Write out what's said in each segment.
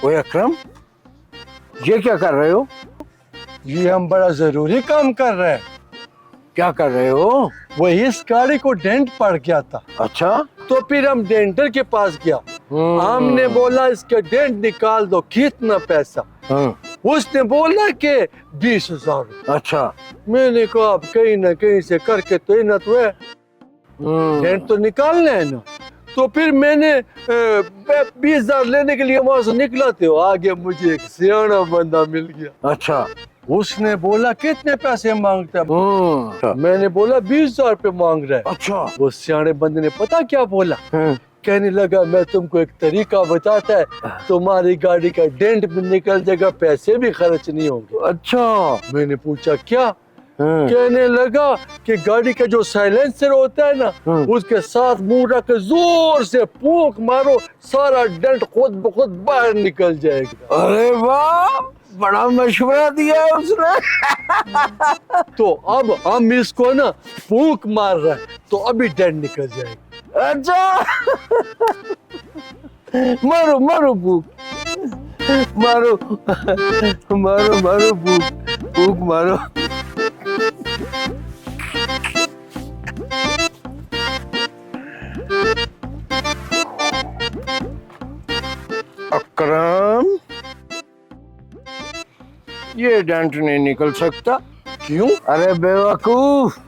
ओए अकरम, ये क्या कर रहे हो? ये हम बड़ा जरूरी काम कर रहे हैं। क्या कर रहे हो? वही इस गाड़ी को डेंट पड़ गया था, अच्छा। तो फिर हम डेंटर के पास गया। हमने बोला इसका डेंट निकाल दो, कितना पैसा? उसने बोला कि 20,000। अच्छा। मैंने कहा अब कहीं ना कहीं से करके तो ना तो है, डेंट तो निकालना है ना। तो फिर मैंने 20,000 लेने के लिए वहां से निकला, तो आगे मुझे एक सियाना बंदा मिल गया। अच्छा। उसने बोला कितने पैसे मांगता है? मैंने बोला 20,000 रुपये मांग रहा है। अच्छा। वो सियाने बंदे ने पता क्या बोला? कहने लगा मैं तुमको एक तरीका बताता है, तुम्हारी गाड़ी का डेंट भी निकल जाएगा, पैसे भी खर्च नहीं होंगे। अच्छा। मैंने पूछा क्या? कहने लगा कि गाड़ी का जो साइलेंसर होता है ना, उसके साथ मुंह रख के जोर से फूंक मारो, सारा डेंट खुद ब खुद बाहर निकल जाएगा। अरे वाह, बड़ा मशवरा दिया है उसने। तो अब हम इसको ना फूंक मार रहे हैं, तो अभी डेंट निकल जाएगा। अच्छा। मारो मारो फूक, मारो मारो मारो फूक, फूक मारो। अकरम, ये डेंट नहीं निकल सकता। क्यों? अरे बेवकूफ,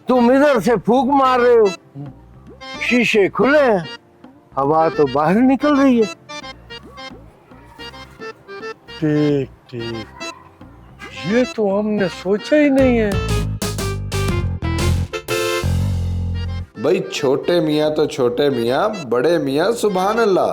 तुम इधर से फूंक मार रहे हो, शीशे खुले हैं, हवा तो बाहर निकल रही है। ठीक ठीक, ये तो हमने सोचा ही नहीं है। भाई छोटे मियाँ तो छोटे मियाँ, बड़े मियाँ सुभान अल्लाह।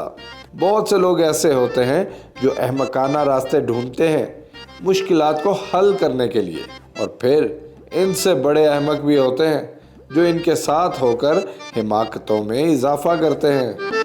बहुत से लोग ऐसे होते हैं जो अहमकाना रास्ते ढूंढते हैं मुश्किलात को हल करने के लिए, और फिर इनसे बड़े अहमक भी होते हैं जो इनके साथ होकर हिमाकतों में इजाफा करते हैं।